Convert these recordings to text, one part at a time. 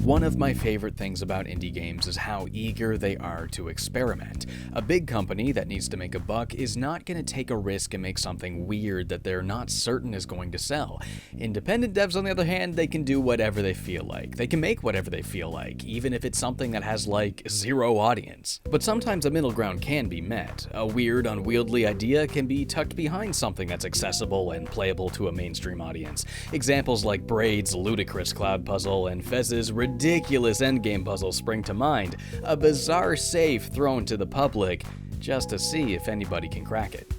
One of my favorite things about indie games is how eager they are to experiment. A big company that needs to make a buck is not going to take a risk and make something weird that they're not certain is going to sell. Independent devs, on the other hand, they can do whatever they feel like. They can make whatever they feel like, even if it's something that has like zero audience. But sometimes a middle ground can be met. A weird, unwieldy idea can be tucked behind something that's accessible and playable to a mainstream audience. Examples like Braid's ludicrous cloud puzzle and Fez's ridiculous endgame puzzle spring to mind, a bizarre safe thrown to the public just to see if anybody can crack it.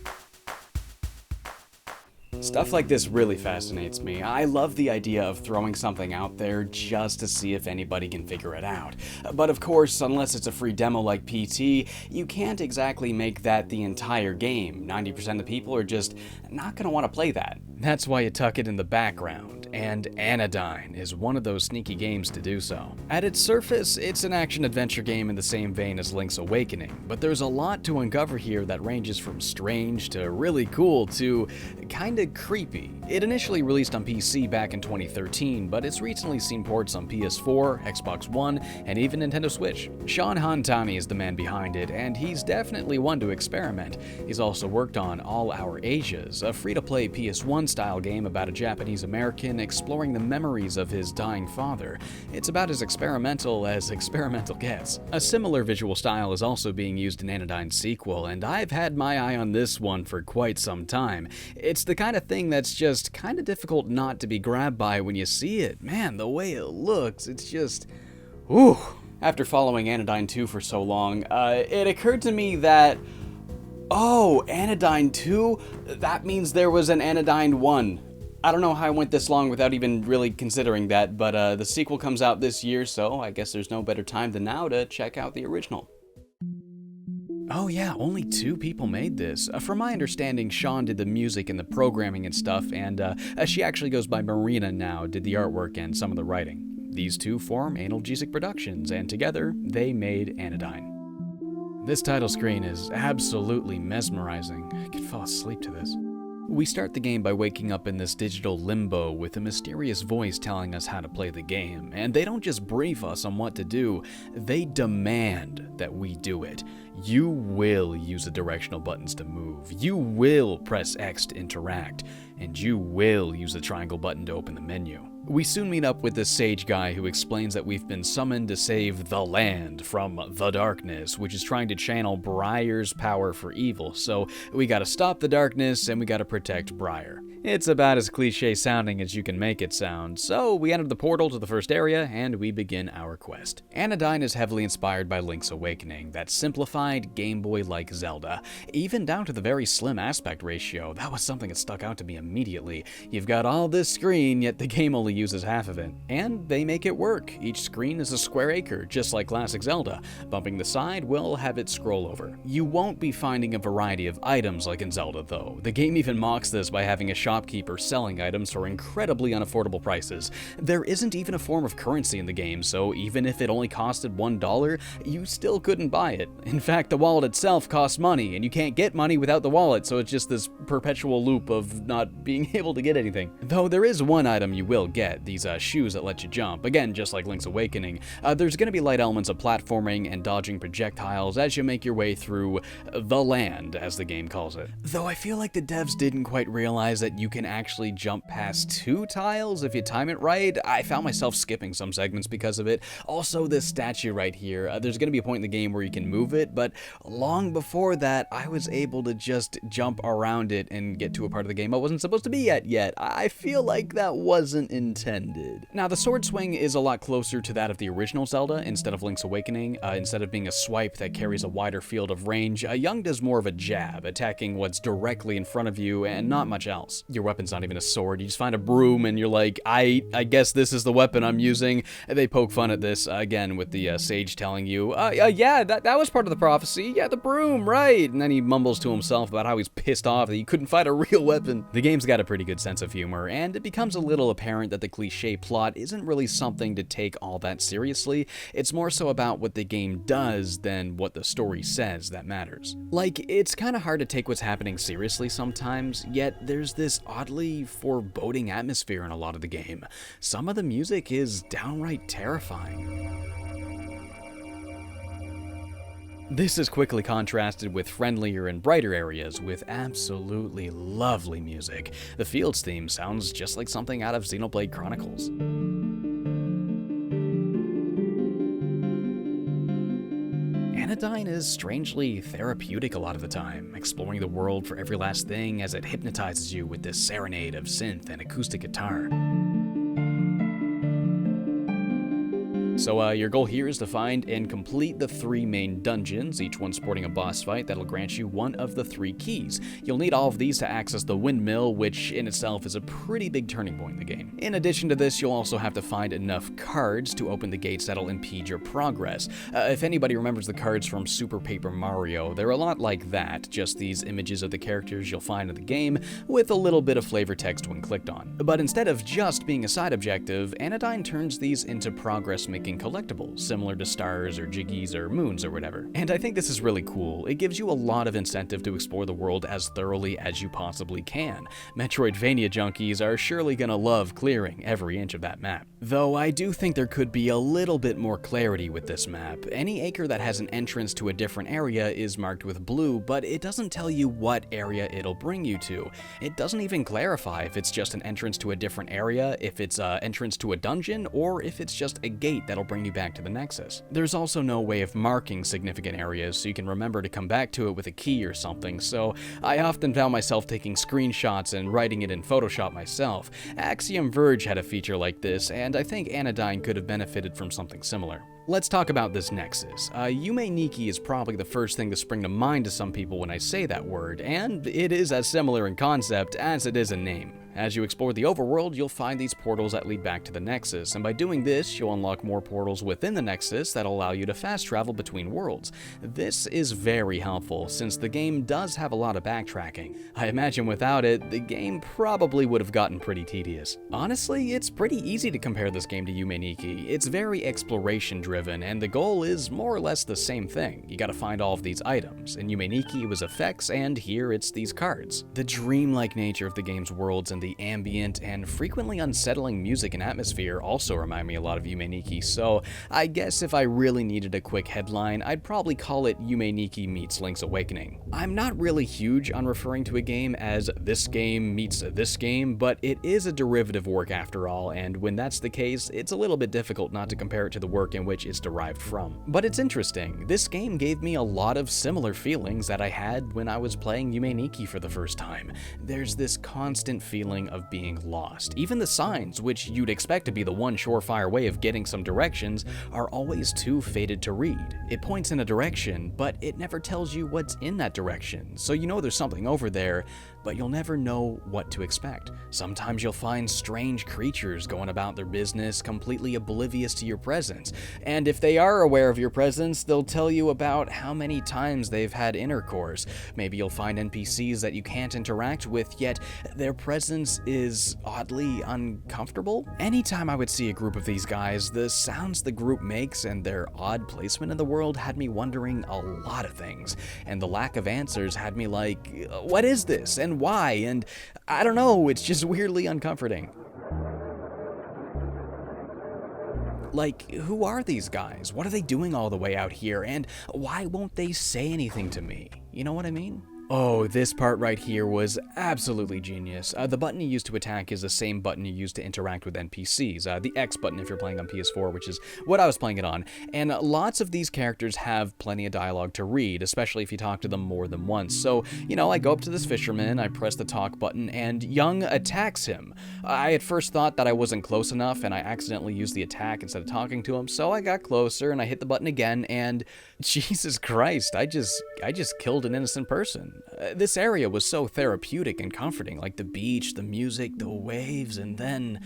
Stuff like this really fascinates me. I love the idea of throwing something out there just to see if anybody can figure it out. But of course, unless it's a free demo like PT, you can't exactly make that the entire game. 90% of people are just not going to want to play that. That's why you tuck it in the background, and Anodyne is one of those sneaky games to do so. At its surface, it's an action-adventure game in the same vein as Link's Awakening, but there's a lot to uncover here that ranges from strange to really cool to kinda creepy. It initially released on PC back in 2013, but it's recently seen ports on PS4, Xbox One, and even Nintendo Switch. Sean Hantani is the man behind it, and he's definitely one to experiment. He's also worked on All Our Asias, a free-to-play PS1-style game about a Japanese-American exploring the memories of his dying father. It's about as experimental gets. A similar visual style is also being used in Anodyne's sequel, and I've had my eye on this one for quite some time. It's the kind of thing that's just kind of difficult not to be grabbed by when you see it. Man, the way it looks, it's just... ooh. After following Anodyne 2 for so long, it occurred to me that... oh, Anodyne 2? That means there was an Anodyne 1. I don't know how I went this long without even really considering that, but the sequel comes out this year, so I guess there's no better time than now to check out the original. Oh yeah, only 2 people made this. From my understanding, Sean did the music and the programming and stuff, and she actually goes by Marina now, did the artwork and some of the writing. These 2 form Analgesic Productions, and together, they made Anodyne. This title screen is absolutely mesmerizing. I could fall asleep to this. We start the game by waking up in this digital limbo with a mysterious voice telling us how to play the game, and they don't just brief us on what to do, they demand that we do it. You will use the directional buttons to move, you will press X to interact, and you will use the triangle button to open the menu. We soon meet up with this sage guy who explains that we've been summoned to save the land from the darkness, which is trying to channel Briar's power for evil, so we gotta stop the darkness and we gotta protect Briar. It's about as cliche sounding as you can make it sound, so we enter the portal to the first area and we begin our quest. Anodyne is heavily inspired by Link's Awakening, that simplified Game Boy-like Zelda, even down to the very slim aspect ratio. That was something that stuck out to me immediately. You've got all this screen, yet the game only uses half of it. And they make it work. Each screen is a square acre, just like classic Zelda. Bumping the side will have it scroll over. You won't be finding a variety of items like in Zelda though. The game even mocks this by having a shopkeeper selling items for incredibly unaffordable prices. There isn't even a form of currency in the game, so even if it only costed $1, you still couldn't buy it. In fact, the wallet itself costs money, and you can't get money without the wallet, so it's just this perpetual loop of not being able to get anything. Though there is one item you will get, these shoes that let you jump. Again, just like Link's Awakening, there's going to be light elements of platforming and dodging projectiles as you make your way through the land, as the game calls it. Though I feel like the devs didn't quite realize that you can actually jump past 2 tiles if you time it right. I found myself skipping some segments because of it. Also, this statue right here, there's going to be a point in the game where you can move it, but long before that, I was able to just jump around it and get to a part of the game I wasn't supposed to be at yet. I feel like that wasn't intended. Now, the sword swing is a lot closer to that of the original Zelda instead of Link's Awakening. Instead of being a swipe that carries a wider field of range, Young does more of a jab, attacking what's directly in front of you and not much else. Your weapon's not even a sword, you just find a broom and you're like, I guess this is the weapon I'm using. They poke fun at this, again, with the sage telling you, yeah, that was part of the prophecy, yeah, the broom, right? And then he mumbles to himself about how he's pissed off that he couldn't find a real weapon. The game's got a pretty good sense of humor, and it becomes a little apparent that the cliche plot isn't really something to take all that seriously. It's more so about what the game does than what the story says that matters. Like, it's kind of hard to take what's happening seriously sometimes, yet there's this this oddly foreboding atmosphere in a lot of the game. Some of the music is downright terrifying. This is quickly contrasted with friendlier and brighter areas with absolutely lovely music. The Fields theme sounds just like something out of Xenoblade Chronicles. Anodyne is strangely therapeutic a lot of the time, exploring the world for every last thing as it hypnotizes you with this serenade of synth and acoustic guitar. So your goal here is to find and complete the 3 main dungeons, each one sporting a boss fight that'll grant you one of the 3 keys. You'll need all of these to access the Windmill, which in itself is a pretty big turning point in the game. In addition to this, you'll also have to find enough cards to open the gates that'll impede your progress. If anybody remembers the cards from Super Paper Mario, they're a lot like that, just these images of the characters you'll find in the game with a little bit of flavor text when clicked on. But instead of just being a side objective, Anodyne turns these into progress-making collectibles, similar to stars or jiggies or moons or whatever. And I think this is really cool. It gives you a lot of incentive to explore the world as thoroughly as you possibly can. Metroidvania junkies are surely gonna love clearing every inch of that map. Though I do think there could be a little bit more clarity with this map. Any acre that has an entrance to a different area is marked with blue, but it doesn't tell you what area it'll bring you to. It doesn't even clarify if it's just an entrance to a different area, if it's an entrance to a dungeon, or if it's just a gate that'll bring you back to the Nexus. There's also no way of marking significant areas so you can remember to come back to it with a key or something, so I often found myself taking screenshots and writing it in Photoshop myself. Axiom Verge had a feature like this, and I think Anodyne could have benefited from something similar. Let's talk about this Nexus. Yume Nikki is probably the first thing to spring to mind to some people when I say that word, and it is as similar in concept as it is in name. As you explore the overworld, you'll find these portals that lead back to the Nexus, and by doing this, you'll unlock more portals within the Nexus that'll allow you to fast travel between worlds. This is very helpful, since the game does have a lot of backtracking. I imagine without it, the game probably would have gotten pretty tedious. Honestly, it's pretty easy to compare this game to Yume Nikki. It's very exploration-driven, and the goal is more or less the same thing. You gotta find all of these items. In Yume Nikki, it was effects, and here it's these cards. The dreamlike nature of the game's worlds and the ambient and frequently unsettling music and atmosphere also remind me a lot of Yume Nikki, so I guess if I really needed a quick headline, I'd probably call it Yume Nikki meets Link's Awakening. I'm not really huge on referring to a game as this game meets this game, but it is a derivative work after all, and when that's the case, it's a little bit difficult not to compare it to the work in which it's derived from. But it's interesting, this game gave me a lot of similar feelings that I had when I was playing Yume Nikki for the first time. There's this constant feeling of being lost. Even the signs, which you'd expect to be the one surefire way of getting some directions, are always too faded to read. It points in a direction, but it never tells you what's in that direction, so you know there's something over there, but you'll never know what to expect. Sometimes you'll find strange creatures going about their business, completely oblivious to your presence, and if they are aware of your presence, they'll tell you about how many times they've had intercourse. Maybe you'll find NPCs that you can't interact with, yet their presence is oddly uncomfortable. Anytime I would see a group of these guys, the sounds the group makes and their odd placement in the world had me wondering a lot of things, and the lack of answers had me like, what is this, and why? And I don't know, it's just weirdly uncomforting. Like, who are these guys? What are they doing all the way out here? And why won't they say anything to me? You know what I mean? Oh, this part right here was absolutely genius. The button you use to attack is the same button you use to interact with NPCs. The X button if you're playing on PS4, which is what I was playing it on. And lots of these characters have plenty of dialogue to read, especially if you talk to them more than once. So, you know, I go up to this fisherman, I press the talk button, and Young attacks him. I at first thought that I wasn't close enough, and I accidentally used the attack instead of talking to him, so I got closer, and I hit the button again, and Jesus Christ, I just killed an innocent person. This area was so therapeutic and comforting, like the beach, the music, the waves, and then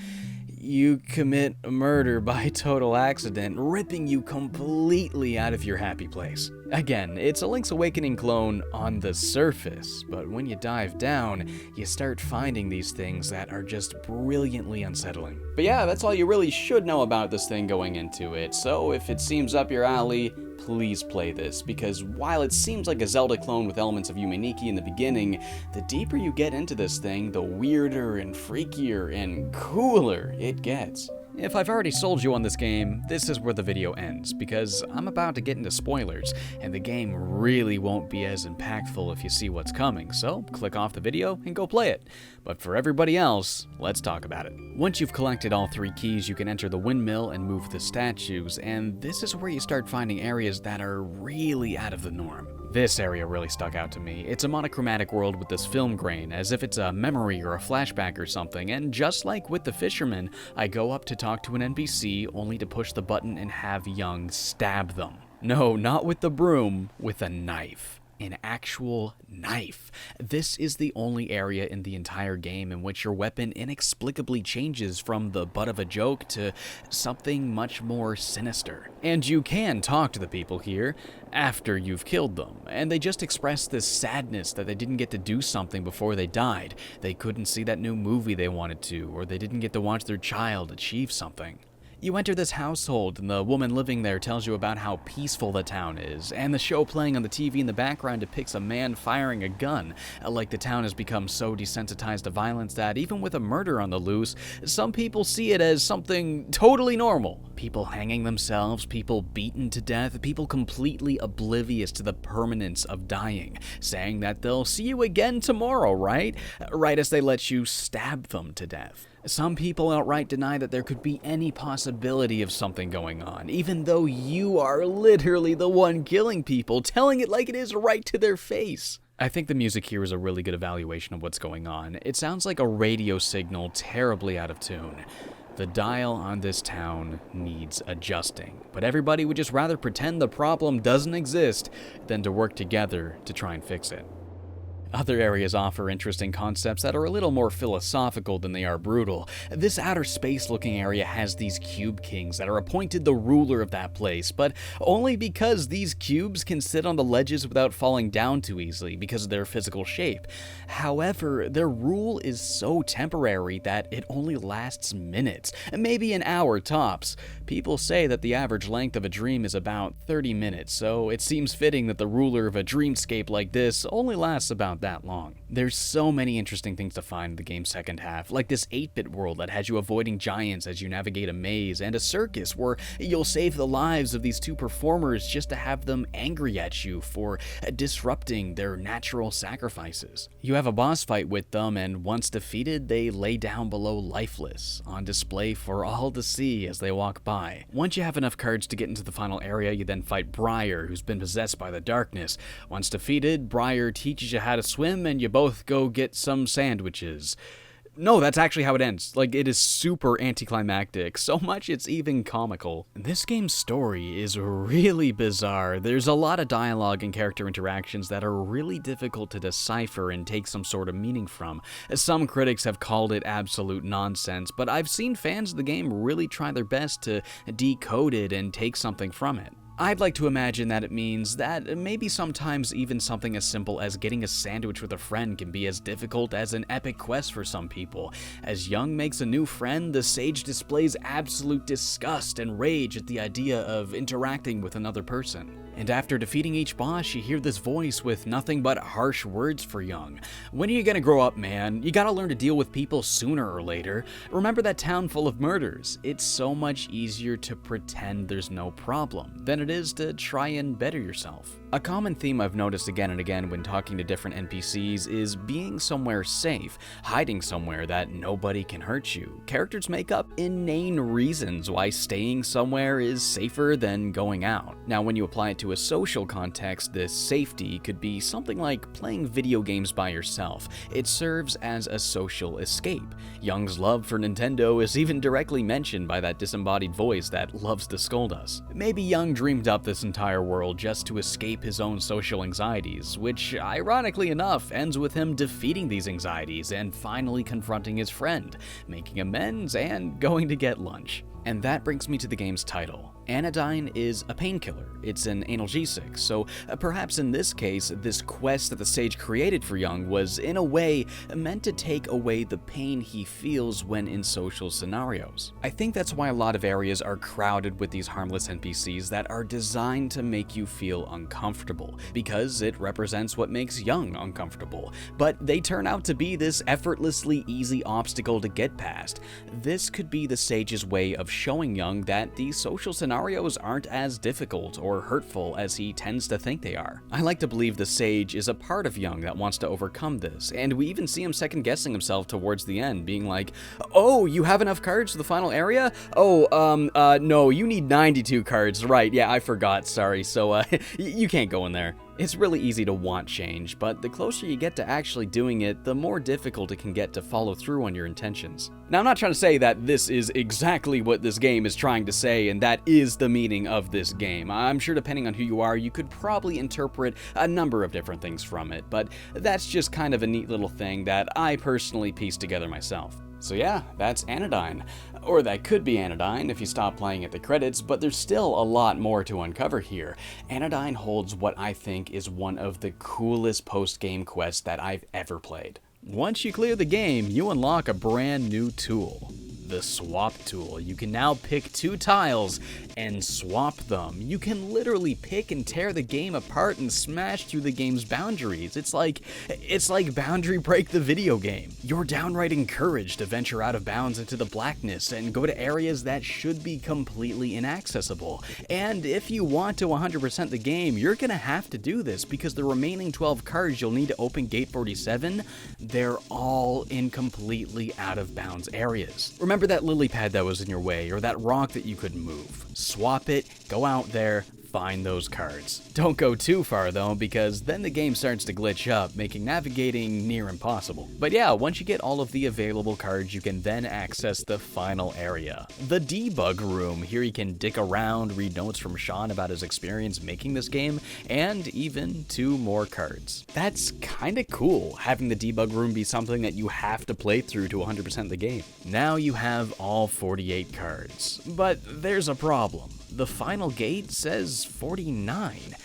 you commit a murder by total accident, ripping you completely out of your happy place. Again, it's a Link's Awakening clone on the surface, but when you dive down, you start finding these things that are just brilliantly unsettling. But yeah, that's all you really should know about this thing going into it, so if it seems up your alley, please play this, because while it seems like a Zelda clone with elements of Yume Nikki in the beginning, the deeper you get into this thing, the weirder and freakier and cooler it gets. If I've already sold you on this game, this is where the video ends, because I'm about to get into spoilers, and the game really won't be as impactful if you see what's coming, so click off the video and go play it. But for everybody else, let's talk about it. Once you've collected all 3 keys, you can enter the windmill and move the statues, and this is where you start finding areas that are really out of the norm. This area really stuck out to me. It's a monochromatic world with this film grain, as if it's a memory or a flashback or something, and just like with the fisherman, I go up to talk to an NPC only to push the button and have Young stab them. No, not with the broom, with a knife. An actual knife. This is the only area in the entire game in which your weapon inexplicably changes from the butt of a joke to something much more sinister. And you can talk to the people here after you've killed them, and they just express this sadness that they didn't get to do something before they died. They couldn't see that new movie they wanted to, or they didn't get to watch their child achieve something. You enter this household, and the woman living there tells you about how peaceful the town is, and the show playing on the TV in the background depicts a man firing a gun. Like the town has become so desensitized to violence that even with a murder on the loose, some people see it as something totally normal. People hanging themselves, people beaten to death, people completely oblivious to the permanence of dying, saying that they'll see you again tomorrow, right? Right as they let you stab them to death. Some people outright deny that there could be any possibility of something going on, even though you are literally the one killing people, telling it like it is right to their face. I think the music here is a really good evaluation of what's going on. It sounds like a radio signal terribly out of tune. The dial on this town needs adjusting, but everybody would just rather pretend the problem doesn't exist than to work together to try and fix it. Other areas offer interesting concepts that are a little more philosophical than they are brutal. This outer space-looking area has these cube kings that are appointed the ruler of that place, but only because these cubes can sit on the ledges without falling down too easily because of their physical shape. However, their rule is so temporary that it only lasts minutes, maybe an hour tops. People say that the average length of a dream is about 30 minutes, so it seems fitting that the ruler of a dreamscape like this only lasts about that long. There's so many interesting things to find in the game's second half, like this 8-bit world that has you avoiding giants as you navigate a maze, and a circus where you'll save the lives of these 2 performers just to have them angry at you for disrupting their natural sacrifices. You have a boss fight with them, and once defeated, they lay down below lifeless, on display for all to see as they walk by. Once you have enough courage to get into the final area, you then fight Briar, who's been possessed by the darkness. Once defeated, Briar teaches you how to swim, and you both go get some sandwiches. No, that's actually how it ends. Like, it is super anticlimactic, so much it's even comical. This game's story is really bizarre. There's a lot of dialogue and character interactions that are really difficult to decipher and take some sort of meaning from. Some critics have called it absolute nonsense, but I've seen fans of the game really try their best to decode it and take something from it. I'd like to imagine that it means that maybe sometimes even something as simple as getting a sandwich with a friend can be as difficult as an epic quest for some people. As Young makes a new friend, the sage displays absolute disgust and rage at the idea of interacting with another person. And after defeating each boss, you hear this voice with nothing but harsh words for Young. When are you gonna grow up, man? You gotta learn to deal with people sooner or later. Remember that town full of murders? It's so much easier to pretend there's no problem than it is to try and better yourself. A common theme I've noticed again and again when talking to different NPCs is being somewhere safe, hiding somewhere that nobody can hurt you. Characters make up inane reasons why staying somewhere is safer than going out. Now, when you apply it to a social context, this safety could be something like playing video games by yourself. It serves as a social escape. Young's love for Nintendo is even directly mentioned by that disembodied voice that loves to scold us. Maybe Young dreamed up this entire world just to escape his own social anxieties, which, ironically enough, ends with him defeating these anxieties and finally confronting his friend, making amends and going to get lunch. And that brings me to the game's title, Anodyne is a painkiller. It's an analgesic, so perhaps in this case, this quest that the sage created for Young was, in a way, meant to take away the pain he feels when in social scenarios. I think that's why a lot of areas are crowded with these harmless NPCs that are designed to make you feel uncomfortable, because it represents what makes Young uncomfortable. But they turn out to be this effortlessly easy obstacle to get past. This could be the sage's way of showing Young that these social scenarios aren't as difficult or hurtful as he tends to think they are. I like to believe the sage is a part of Young that wants to overcome this, and we even see him second-guessing himself towards the end, being like, "Oh, you have enough cards for the final area? Oh, no, you need 92 cards, right, yeah, I forgot, sorry, so, you can't go in there." It's really easy to want change, but the closer you get to actually doing it, the more difficult it can get to follow through on your intentions. Now, I'm not trying to say that this is exactly what this game is trying to say, and that is the meaning of this game. I'm sure depending on who you are, you could probably interpret a number of different things from it, but that's just kind of a neat little thing that I personally pieced together myself. So yeah, that's Anodyne. Or that could be Anodyne if you stop playing at the credits, but there's still a lot more to uncover here. Anodyne holds what I think is one of the coolest post-game quests that I've ever played. Once you clear the game, you unlock a brand new tool. The swap tool. You can now pick 2 tiles and swap them. You can literally pick and tear the game apart and smash through the game's boundaries. It's like Boundary Break the video game. You're downright encouraged to venture out of bounds into the blackness and go to areas that should be completely inaccessible. And if you want to 100% the game, you're gonna have to do this because the remaining 12 cards you'll need to open Gate 47, they're all in completely out of bounds areas. Remember that lily pad that was in your way, or that rock that you couldn't move? Swap it, go out there, find those cards. Don't go too far though, because then the game starts to glitch up, making navigating near impossible. But yeah, once you get all of the available cards, you can then access the final area, the debug room. Here you can dick around, read notes from Sean about his experience making this game, and even 2 more cards. That's kinda cool, having the debug room be something that you have to play through to 100% the game. Now you have all 48 cards, but there's a problem. The final gate says 49.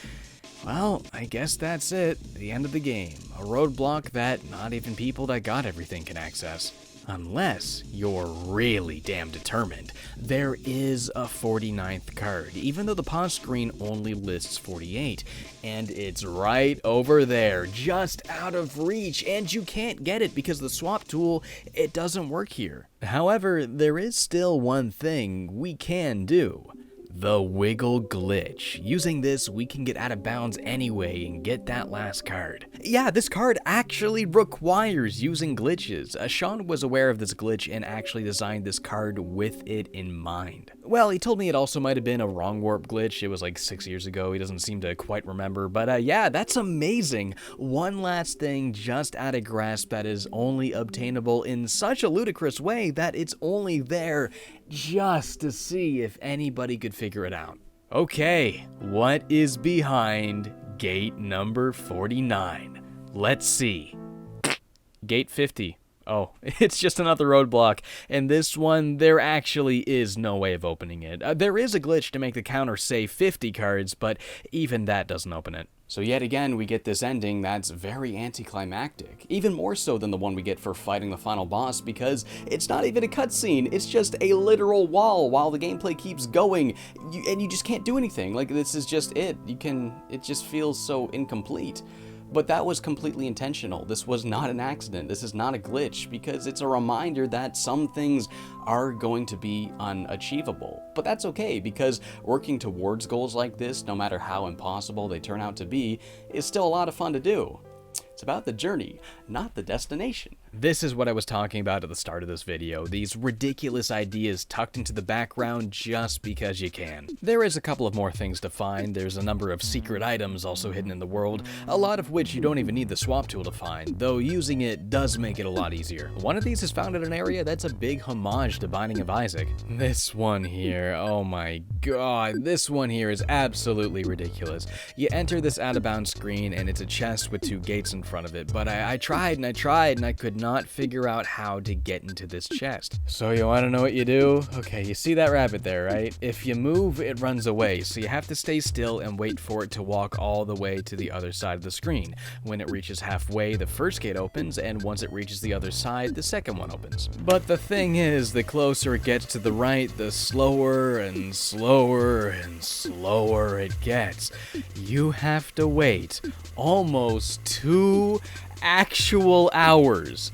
Well, I guess that's it. The end of the game. A roadblock that not even people that got everything can access. Unless you're really damn determined. There is a 49th card, even though the pause screen only lists 48. And it's right over there, just out of reach, and you can't get it because the swap tool, it doesn't work here. However, there is still one thing we can do. The wiggle glitch. Using this, we can get out of bounds anyway and get that last card. Yeah, this card actually requires using glitches. Sean was aware of this glitch and actually designed this card with it in mind. Well, he told me it also might have been a wrong warp glitch. It was like 6 years ago. He doesn't seem to quite remember, but yeah, that's amazing. One last thing just out of grasp that is only obtainable in such a ludicrous way that it's only there just to see if anybody could figure it out. Okay, what is behind gate number 49? Let's see. Gate 50. Oh, it's just another roadblock, and this one, there actually is no way of opening it. There is a glitch to make the counter say 50 cards, but even that doesn't open it. So yet again, we get this ending that's very anticlimactic, even more so than the one we get for fighting the final boss, because it's not even a cutscene, it's just a literal wall while the gameplay keeps going, and you just can't do anything. Like, this is just it. It just feels so incomplete. But that was completely intentional. This was not an accident. This is not a glitch, because it's a reminder that some things are going to be unachievable. But that's okay, because working towards goals like this, no matter how impossible they turn out to be, is still a lot of fun to do. It's about the journey, not the destination. This is what I was talking about at the start of this video, these ridiculous ideas tucked into the background just because you can. There is a couple of more things to find. There's a number of secret items also hidden in the world, a lot of which you don't even need the swap tool to find, though using it does make it a lot easier. One of these is found in an area that's a big homage to Binding of Isaac. This one here, oh my god, this one here is absolutely ridiculous. You enter this out of bounds screen and it's a chest with 2 gates in front of it, but I tried and I tried and I could could not figure out how to get into this chest. So you want to know what you do? Okay, you see that rabbit there, right? If you move, it runs away, so you have to stay still and wait for it to walk all the way to the other side of the screen. When it reaches halfway, the first gate opens, and once it reaches the other side, the second one opens. But the thing is, the closer it gets to the right, the slower and slower and slower it gets. You have to wait almost 2 actual hours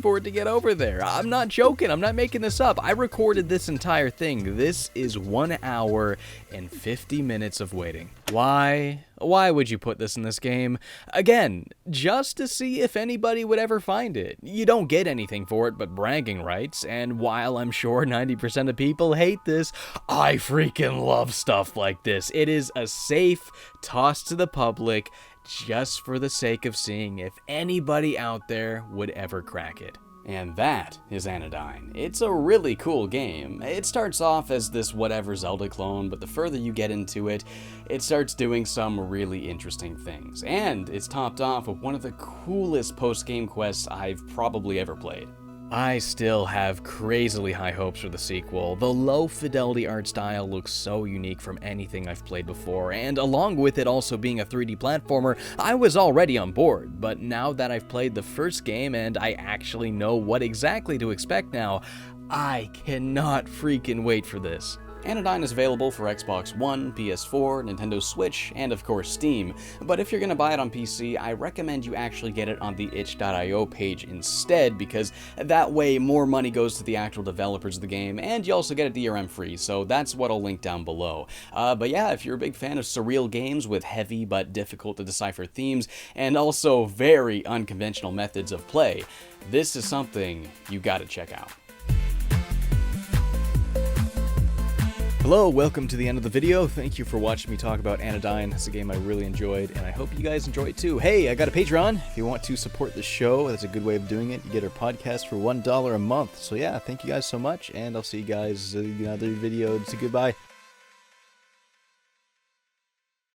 for it to get over there. I'm not joking. I'm not making this up. I recorded this entire thing. This is 1 hour and 50 minutes of waiting. Why? Why would you put this in this game? Again, just to see if anybody would ever find it. You don't get anything for it but bragging rights, and while I'm sure 90% of people hate this, I freaking love stuff like this. It is a safe toss to the public, just for the sake of seeing if anybody out there would ever crack it. And that is Anodyne. It's a really cool game. It starts off as this whatever Zelda clone, but the further you get into it, it starts doing some really interesting things. And it's topped off with one of the coolest post-game quests I've probably ever played. I still have crazily high hopes for the sequel. The low-fidelity art style looks so unique from anything I've played before, and along with it also being a 3D platformer, I was already on board. But now that I've played the first game and I actually know what exactly to expect now, I cannot freaking wait for this. Anodyne is available for Xbox One, PS4, Nintendo Switch, and of course Steam, but if you're going to buy it on PC, I recommend you actually get it on the itch.io page instead, because that way more money goes to the actual developers of the game, and you also get it DRM free, so that's what I'll link down below. But yeah, if you're a big fan of surreal games with heavy but difficult to decipher themes, and also very unconventional methods of play, this is something you gotta check out. Hello, welcome to the end of the video. Thank you for watching me talk about Anodyne. It's a game I really enjoyed, and I hope you guys enjoy it too. Hey, I got a Patreon. If you want to support the show, that's a good way of doing it. You get our podcast for $1 a month. So yeah, thank you guys so much, and I'll see you guys in another video. So goodbye.